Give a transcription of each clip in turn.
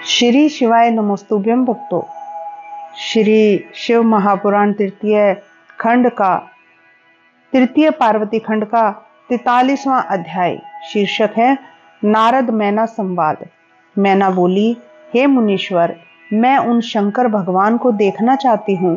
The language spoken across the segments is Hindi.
श्री शिवाय नमोस्तुभ्यं भक्तों। श्री शिव महापुराण तृतीय खंड का तृतीय पार्वती खंड का 43वां अध्याय शीर्षक है नारद मैना संवाद। मैना बोली, हे मुनीश्वर, मैं उन शंकर भगवान को देखना चाहती हूँ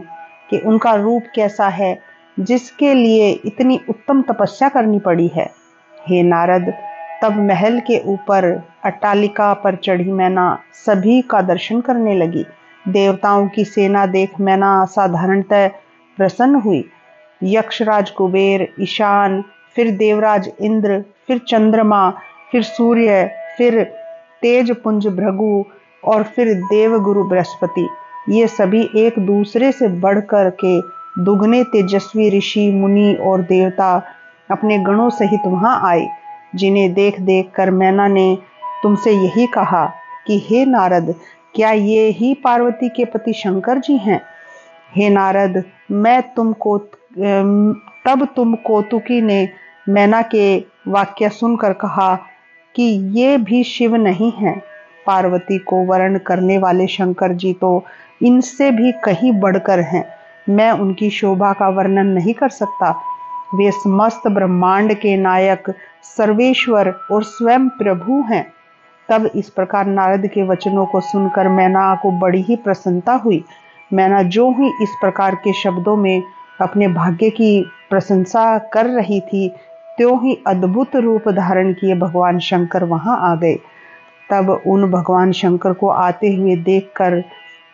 कि उनका रूप कैसा है जिसके लिए इतनी उत्तम तपस्या करनी पड़ी है। हे नारद, तब महल के ऊपर अट्टालिका पर चढ़ी मैना सभी का दर्शन करने लगी। देवताओं की सेना देख मैना साधारणतः प्रसन्न हुई। यक्षराज कुबेर, ईशान, फिर देवराज इंद्र, फिर चंद्रमा, फिर सूर्य, फिर तेजपुंज भृगु और फिर देवगुरु बृहस्पति, ये सभी एक दूसरे से बढ़कर के दुगने तेजस्वी ऋषि, मुनि और देवता अपने गणों सहित वहां आए, जिन्हें देख देख कर मैना ने तुमसे यही कहा कि हे नारद, क्या ये ही पार्वती के पति शंकर जी हैं? हे नारद, तब तुम कौतुकी ने मैना के वाक्य सुनकर कहा कि ये भी शिव नहीं हैं। पार्वती को वर्ण करने वाले शंकर जी तो इनसे भी कहीं बढ़कर हैं। मैं उनकी शोभा का वर्णन नहीं कर सकता। वे समस्त ब्रह्मांड के नायक, सर्वेश्वर और स्वयं प्रभु हैं। तब इस प्रकार नारद के वचनों को सुनकर मैना को बड़ी ही प्रसन्नता हुई। मैना जो ही इस प्रकार के शब्दों में अपने भाग्य की प्रशंसा कर रही थी, त्यों ही अद्भुत रूप धारण किए भगवान शंकर वहां आ गए। तब उन भगवान शंकर को आते हुए देखकर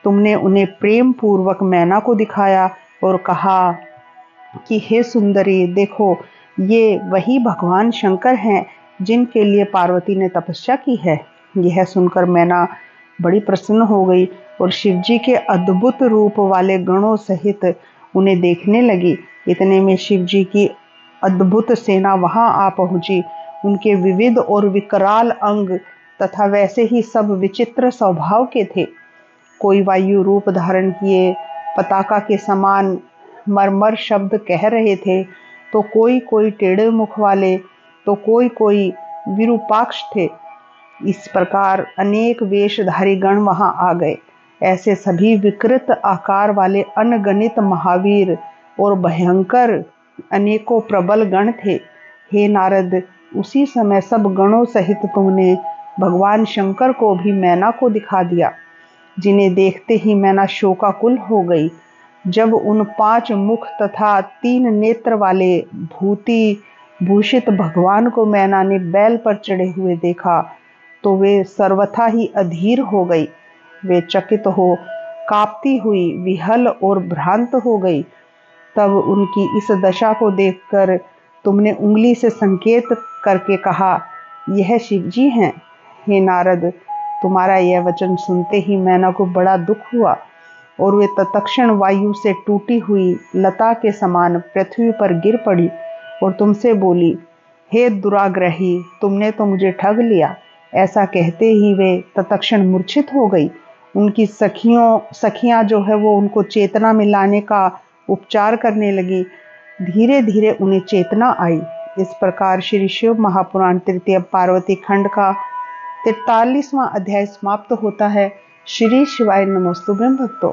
तुमने उन्हें प्रेम पूर्वक मैना को दिखाया और कहा कि हे सुंदरी, देखो, ये वही भगवान शंकर हैं जिनके लिए पार्वती ने तपस्या की है। यह सुनकर मैना बड़ी प्रसन्न हो गई और शिवजी के अद्भुत रूप वाले गणों सहित उन्हें देखने लगी। इतने में शिवजी की अद्भुत सेना वहां आ पहुंची। उनके विविध और विकराल अंग तथा वैसे ही सब विचित्र स्वभाव के थे। कोई वायु रूप धारण किए पताका के समान मरमर शब्द कह रहे थे, तो कोई टेढ़े मुख वाले, तो कोई विरूपाक्ष थे। इस प्रकार अनेक वेशधारी गण वहां आ गए। ऐसे सभी विकृत आकार वाले अनगणित महावीर और भयंकर अनेकों प्रबल गण थे। हे नारद, उसी समय सब गणों सहित तुमने भगवान शंकर को भी मैना को दिखा दिया, जिन्हें देखते ही मैना शोकाकुल हो गई। जब उन 5 मुख तथा 3 नेत्र वाले भूति भूषित भगवान को मैना ने बैल पर चढ़े हुए देखा, तो वे सर्वथा ही अधीर हो गई। वे चकित हो कांपती हुई विहल और भ्रांत हो गई। तब उनकी इस दशा को देखकर तुमने उंगली से संकेत करके कहा, यह शिवजी हैं। हे नारद, तुम्हारा यह वचन सुनते ही मैना को बड़ा दुख हुआ और वे तत्क्षण वायु से टूटी हुई लता के समान पृथ्वी पर गिर पड़ी और तुमसे बोली, हे दुराग्रही, तुमने तो मुझे ठग लिया। ऐसा कहते ही वे तत्क्षण मूर्छित हो गई। उनकी सखियां जो है वो उनको चेतना में लाने का उपचार करने लगी। धीरे धीरे उन्हें चेतना आई। इस प्रकार श्री शिव महापुराण तृतीय पार्वती खंड का 43वां अध्याय समाप्त होता है। श्री शिवाय नमोस्तुभ्यं भक्तों।